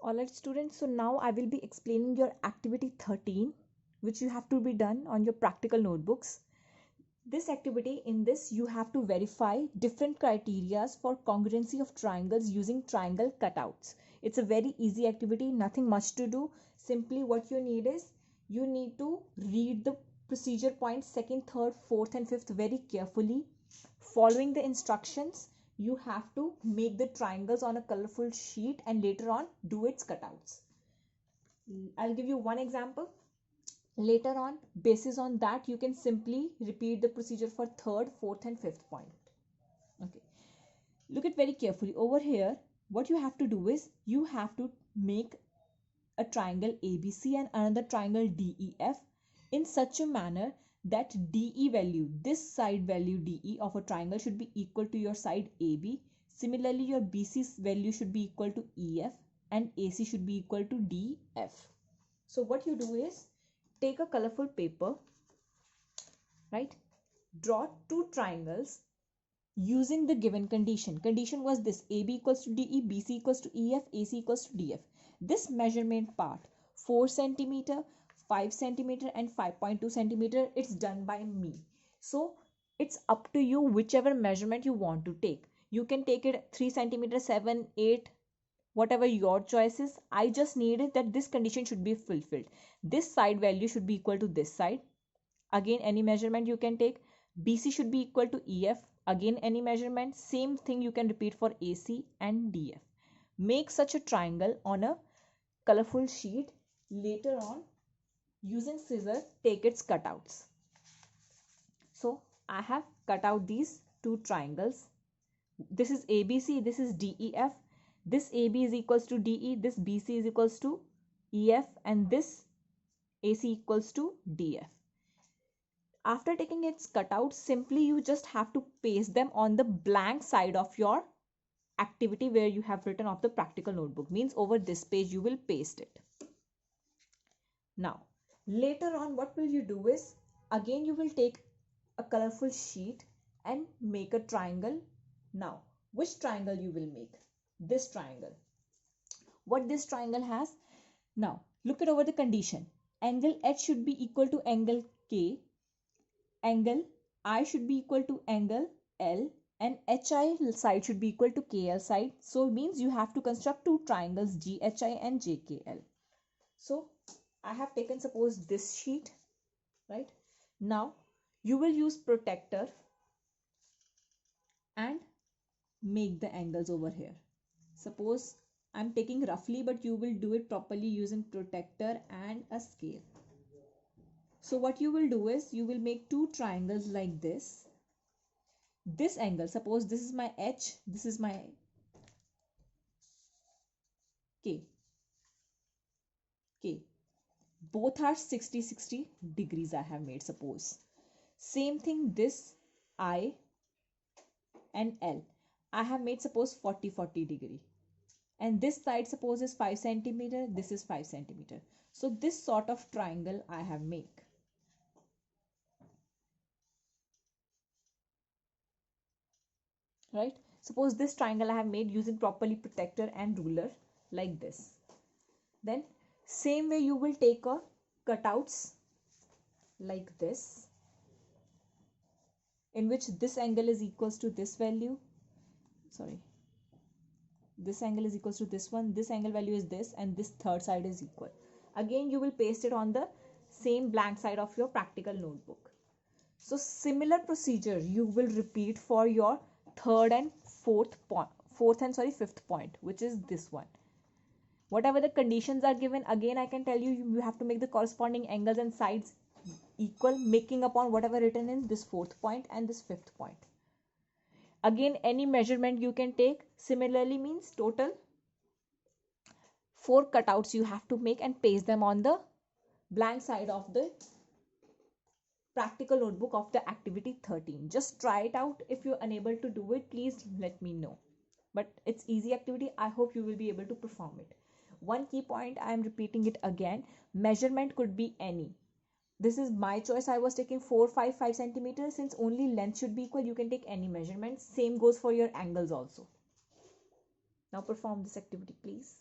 Alright students, so now I will be explaining your activity 13, which you have to be done on your practical notebooks. This activity, in this you have to verify different criterias for congruency of triangles using triangle cutouts. It's a very easy activity, nothing much to do. Simply what you need is, you need to read the procedure points second, third, fourth and fifth very carefully. Following the instructions, you have to make the triangles on a colorful sheet and later on do its cutouts. I'll give you one example. Later on, basis on that, you can simply repeat the procedure for third, fourth and fifth point. Okay, look at very carefully over here. What you have to do is, you have to make a triangle ABC and another triangle DEF in such a manner that DE value, this side value DE of a triangle, should be equal to your side AB. Similarly, your BC's value should be equal to EF and AC should be equal to DF. So what you do is, take a colorful paper, right? Draw two triangles using the given condition. Condition was this: AB equals to DE, BC equals to EF, AC equals to DF. This measurement part, 4 centimeter, 5 centimeter and 5.2 centimeter, it's done by me. So it's up to you whichever measurement you want to take. You can take it 3 centimeter, 7, 8, whatever your choice is. I just needed that this condition should be fulfilled. This side value should be equal to this side. Again, any measurement you can take. BC should be equal to EF. Again, any measurement. Same thing you can repeat for AC and DF. Make such a triangle on a colorful sheet. Later on, using scissors, take its cutouts. So I have cut out these two triangles. This is ABC, this is DEF. This AB is equals to DE, this BC is equals to EF and this AC equals to DF. After taking its cutouts, simply you just have to paste them on the blank side of your activity where you have written off the practical notebook. Means over this page you will paste it. Now later on, what will you do is, again you will take a colorful sheet and make a triangle. Now which triangle you will make? This triangle. What this triangle has? Now look at over the condition. Angle H should be equal to angle K, angle I should be equal to angle L, and HI side should be equal to KL side. So it means you have to construct two triangles GHI and JKL. So I have taken suppose this sheet, right? Now you will use protractor and make the angles over here. Suppose I'm taking roughly, but you will do it properly using protractor and a scale. So what you will do is, you will make two triangles like this. This angle, suppose this is my H, this is my K. Both are 60 degrees I have made, suppose. Same thing, this I and L I have made, suppose 40 degree. And this side suppose is 5 centimeter, this is 5 centimeter. So this sort of triangle I have made. Right? Suppose this triangle I have made using properly protractor and ruler like this. Then same way you will take a cutouts like this, in which this angle is equals to this value. Sorry. This angle is equals to this one. This angle value is this, and this third side is equal. Again, you will paste it on the same blank side of your practical notebook. So similar procedure you will repeat for your third and fifth point, which is this one. Whatever the conditions are given, again I can tell you, you have to make the corresponding angles and sides equal, making upon whatever written in this fourth point and this fifth point. Again, any measurement you can take. Similarly, means total 4 cutouts you have to make and paste them on the blank side of the practical notebook of the activity 13. Just try it out. If you're unable to do it, please let me know. But it's easy activity. I hope you will be able to perform it. One key point, I am repeating it again. Measurement could be any. This is my choice. I was taking 5 centimeters. Since only length should be equal, you can take any measurement. Same goes for your angles also. Now perform this activity, please.